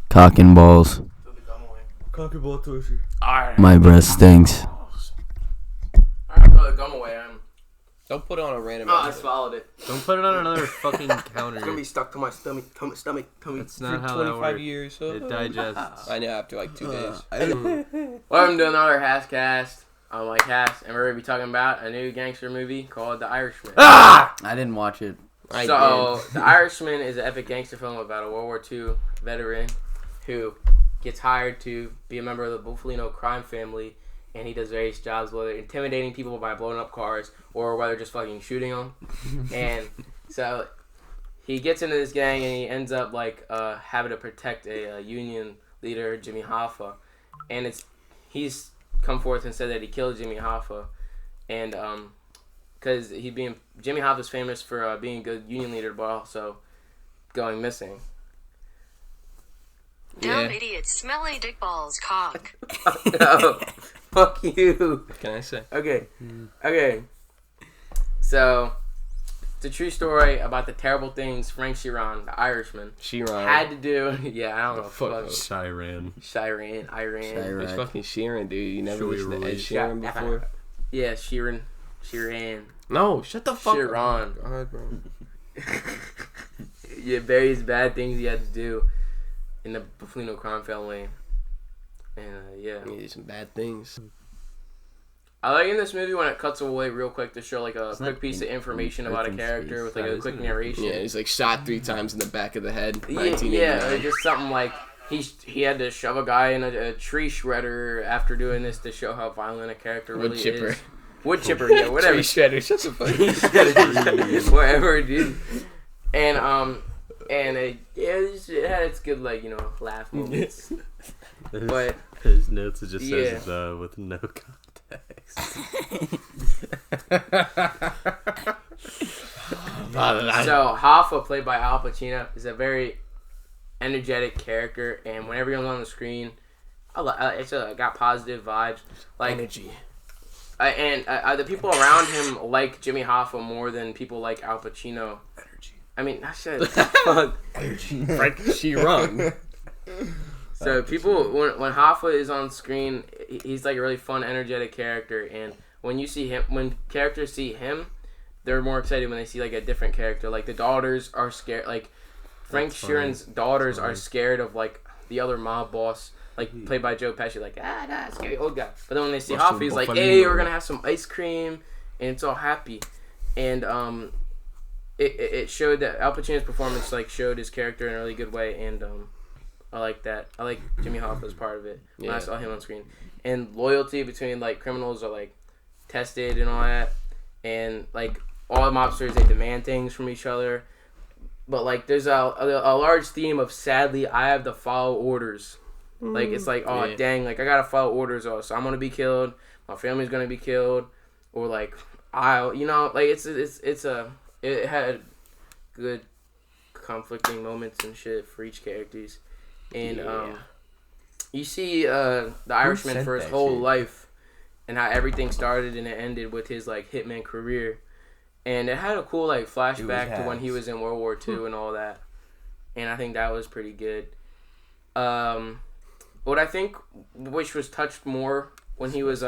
Cock and balls. Cock and ball torture. Alright. My breath stinks. Alright, throw the gum away. Don't put it on a random. I swallowed it. Don't put it on another fucking counter. It's gonna be stuck to my tummy. That's not how that 25 works. years. It digests. I know after like 2 days. Welcome to another Hasscast. I'm like Hass, and we're gonna be talking about a new gangster movie called The Irishman. I didn't watch it. The Irishman is an epic gangster film about a World War II veteran who gets hired to be a member of the Bufalino crime family, and he does various jobs, whether intimidating people by blowing up cars or whether just fucking shooting them. And so he gets into this gang, and he ends up like having to protect a union leader, Jimmy Hoffa, and he's come forth and said that he killed Jimmy Hoffa, and because Jimmy Hoffa's famous for being a good union leader, but also going missing. Dumb idiot, smelly dick balls, cock. No, fuck you. What can I say? Okay. So, it's a true story about the terrible things Frank Sheeran, the Irishman, had to do. Yeah, I don't know. Fuck. Chiran. Iran. It's fucking Sheeran, dude. You never listened to Ed Sheeran before? Yeah, Sheeran. No, shut the fuck Sheeran. up. God, bro. Yeah, various bad things he had to do in the Bufalino crime family. And, yeah. He did some bad things. I like in this movie when it cuts away real quick to show like a quick piece of information about a character with like a quick narration. Yeah, he's like shot 3 times in the back of the head. Yeah, just something like he had to shove a guy in a tree shredder after doing this to show how violent a character really is. Wood chipper, yeah, whatever. Tree shredder, shut the fuck up. Whatever, dude. And it had its good laugh moments. But his notes, it just says with no context. So Hoffa, played by Al Pacino, is a very energetic character, and whenever he comes on the screen, it's got positive vibes, like energy. And the people around him like Jimmy Hoffa more than people like Al Pacino. Energy. I mean, that shit. Fuck. Energy. Frank Sheeran. So people, when Hoffa is on screen, he's like a really fun, energetic character, and when characters see him, they're more excited when they see like a different character. Like the daughters are scared. Like Frank Sheeran's daughters are scared of like the other mob boss, like played by Joe Pesci. Like scary old guy. But then when they see Hoffa, he's like, hey, we're gonna have some ice cream, and it's all happy. And it showed that Al Pacino's performance like showed his character in a really good way, and I like that. I like Jimmy Hoffa as part of it when I saw him on screen. And loyalty between like criminals are like tested and all that, and like all the mobsters, they demand things from each other. But like there's a large theme of sadly I have to follow orders. Like it's like dang, like I gotta follow orders, so I'm gonna be killed, my family's gonna be killed, or like it had good conflicting moments and shit for each characters. And you see the Irishman for his whole life and how everything started and it ended with his like hitman career, and it had a cool like flashback to when he was in World War II and all that, and I think that was pretty good. What I think which was touched more when he was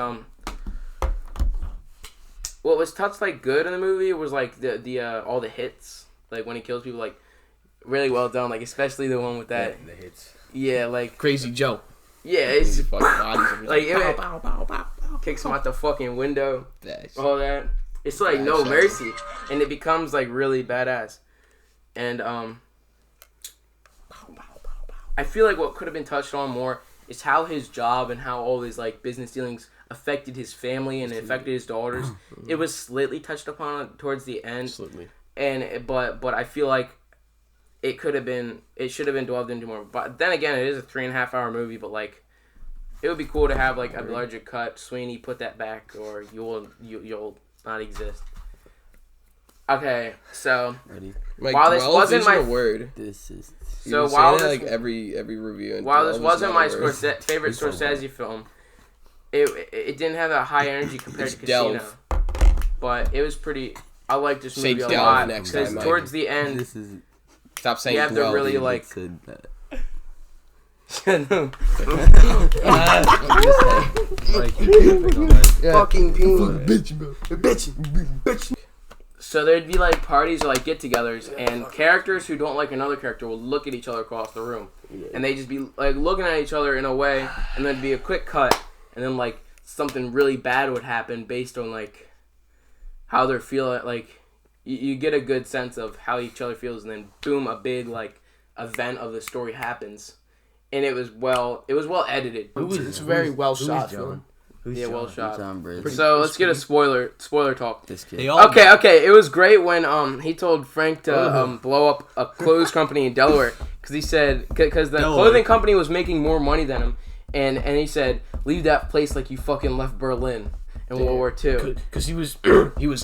what was touched like good in the movie was like the all the hits, like when he kills people, like really well done, like especially the one with that the hits. Yeah, like Crazy Joe. Yeah, it's bodies like it pow, pow, pow, pow. Kicks him out the fucking window. That's all that. It's like no mercy, and it becomes like really badass. And I feel like what could have been touched on more is how his job and how all his like business dealings affected his family and affected his daughters. It was slightly touched upon towards the end. Slightly. But I feel like it should have been delved into more. But then again, it is a 3.5 hour movie. But like, it would be cool to have like a larger cut. Sweeney, put that back, or you'll not exist. Okay, so while this wasn't my word, This is so while this, like every review. And while this wasn't my favorite Scorsese film, it didn't have that high energy compared to Casino, but it was pretty. I liked this movie a lot because towards the end, stop saying you have to really like. Fucking bitch. So there'd be like parties or like get-togethers, and characters who don't like another character will look at each other across the room, and they just be like looking at each other in a way, and there'd be a quick cut, and then like something really bad would happen based on like how they're feeling. Like you get a good sense of how each other feels, and then boom, a big like event of the story happens, and it was well edited. It's very well shot, film. Yeah, well shot. John So let's get a spoiler talk. This kid. Okay. It was great when he told Frank to blow up a clothes company in Delaware because he said because the clothing company was making more money than him, and he said leave that place like you fucking left Berlin in World War II. Because he was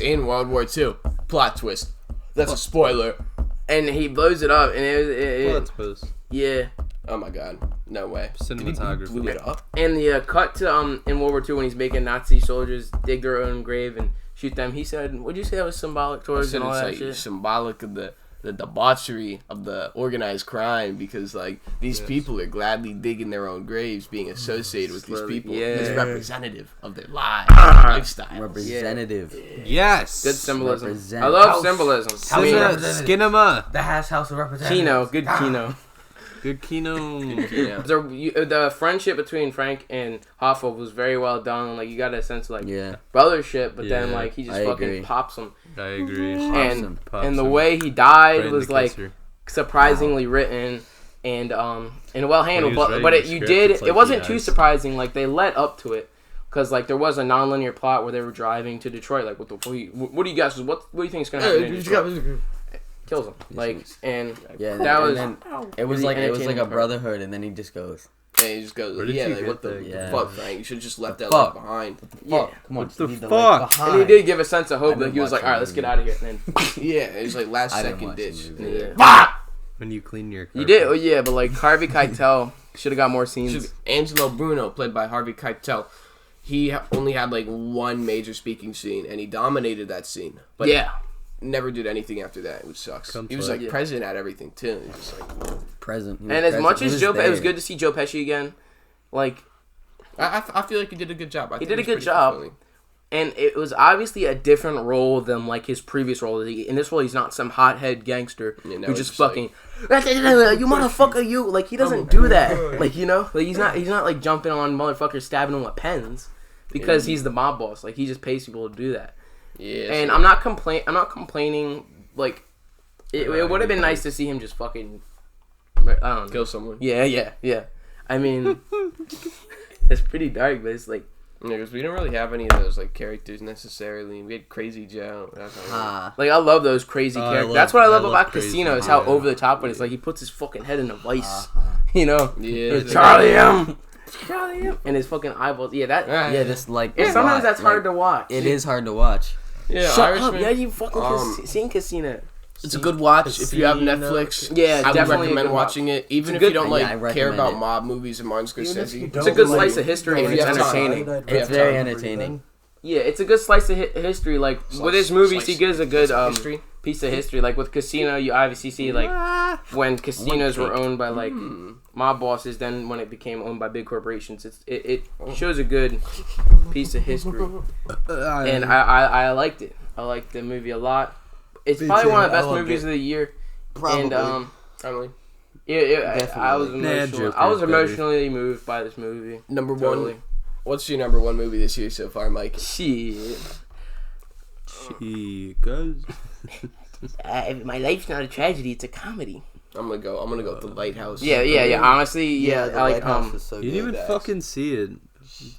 in World War II. Plot twist. That's a spoiler. And he blows it up, and it Plot twist. yeah. Oh my god. No way. Cinematography. Blew it up. And the cut to in World War II when he's making Nazi soldiers dig their own grave and shoot them. He said, "Would you say that was symbolic towards and all that shit?" Symbolic of the debauchery of the organized crime because like these people are gladly digging their own graves, being associated with these people. Yeah. It's representative of their lives, lifestyle. Representative. Yes. Good symbolism. Represent. I love symbolism. Skinema. The House of Representatives. Kino, good Kino. Good Kino. The friendship between Frank and Hoffa was very well done. Like you got a sense of like brothership, but then like he just fucking pops him. I agree. And the way he died was like surprisingly written and well handled. But it wasn't too surprising. Like they led up to it. Because like there was a non-linear plot where they were driving to Detroit. Like what do you guess? What do you think is gonna happen in Detroit? Kills him. Like that was. It was like a brotherhood, and then he just goes. And he just goes. Like what the fuck, Frank? You should have just left that fuck behind. Come on. What the fuck? And he did give a sense of hope. Like he was like, all right, let's get out of here. And then it was like last second ditch. When you clean your carpet. You did, but like Harvey Keitel should have got more scenes. Angelo Bruno, played by Harvey Keitel. He only had like one major speaking scene, and he dominated that scene. But never did anything after that, which sucks. He was like present at everything too. He was like present. And as much as Joe, it was good to see Joe Pesci again. Like, I feel like he did a good job. He did a good job. Fulfilling. And it was obviously a different role than like his previous role. In this role, he's not some hothead gangster who just fucking you motherfucker you. Like he doesn't do that. Like like he's not like jumping on motherfuckers, stabbing them with pens because he's the mob boss. Like he just pays people to do that. Yeah, and I'm not complaining. Like, it would have been nice to see him just fucking, kill someone. Yeah. I mean, it's pretty dark, but it's like, because we don't really have any of those like characters necessarily. We had Crazy Joe. Like I love those crazy characters. That's what I love about Casino is how over the top it is. Like he puts his fucking head in a vice, Yeah, Charlie M. And his fucking eyeballs. Just like sometimes that's hard to watch. It is hard to watch. Yeah, Shut Irishman. up. Yeah, you fucking seen Casino. It's a good watch if you have Netflix. Yeah, I would definitely recommend watching it, even if you don't care about mob movies and Martin Scorsese. It's a good slice of history and it's entertaining. It's very entertaining. Yeah, it's a good slice of history. Like with his movies, he gives a good piece of history. Like with Casino, you obviously see like when casinos were owned by like mob bosses. Then when it became owned by big corporations, it shows a good piece of history. And I liked it. I liked the movie a lot. It's probably one of the best movies of the year. Probably. And probably. I was emotionally moved by this movie. Number one. What's your number one movie this year so far, Mike? Shit. Cuz. My life's not a tragedy; it's a comedy. I'm gonna go with The Lighthouse. Yeah. Honestly, The Lighthouse is so you didn't even fucking see it.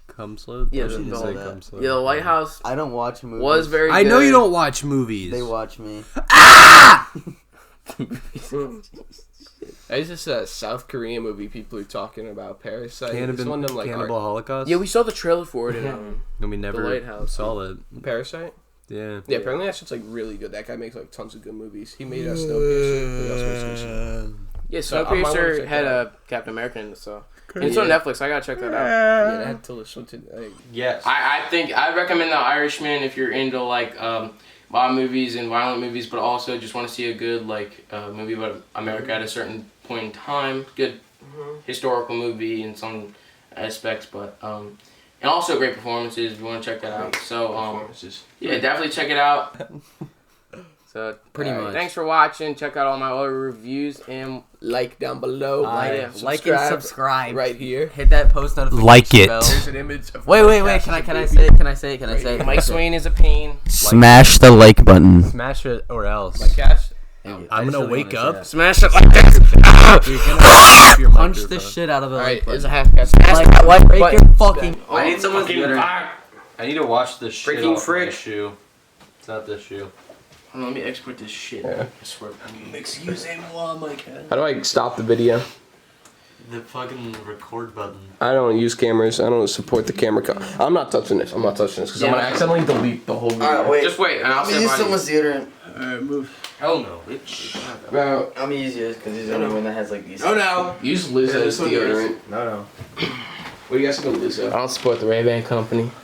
Come slow. Yeah, The Lighthouse. I don't watch movies. Was very good. I know you don't watch movies. They watch me. It's just a South Korean movie people are talking about. Parasite. It's one of them, like Cannibal Holocaust? Yeah, we saw the trailer for it and we never The Lighthouse. saw it. Parasite? Yeah. Yeah, apparently that shit's like really good. That guy makes like tons of good movies. He made Snowpiercer. Yeah, Snowpiercer had a Captain America in it, so. And it's on Netflix. I gotta check that out. Yeah, that had Tilda Swinton. Yes. I think I recommend The Irishman if you're into like mob movies and violent movies, but also just want to see a good like movie about America at a certain point in time. Good historical movie in some aspects, but and also great performances. If you want to check that out, so yeah, definitely check it out. So pretty much. Thanks for watching. Check out all my other reviews and like down below. Like and subscribe right here. Hit that post notification Like it. bell. There's an image of Wait. Can I say it? Mike Swain is a pain. Smash the like button. Smash it or else. Like cash. I'm gonna wake up. Smash it like this. You're gonna your Punch the microphone. shit out of the Alright, like there's button. a Hasscast. Like that. What? Break your fucking. I need someone's I need to wash this shit Freaking off frick. my shoe. It's not this shoe. Let me export this shit. Yeah. I swear. Excusez-moi, my cat. How do I stop the video? The fucking record button. I don't use cameras. I don't support the camera. I'm not touching this. I'm because I'm gonna accidentally delete the whole video. Alright, wait. Just wait, and I'll say use mine. someone's deodorant. Alright, move. Hell no. Bro, I'm gonna use yours because he's the only one that has like these. Oh no. use Lizzo's deodorant. No. What do you guys think of Lizzo? I don't support the Ray-Ban company.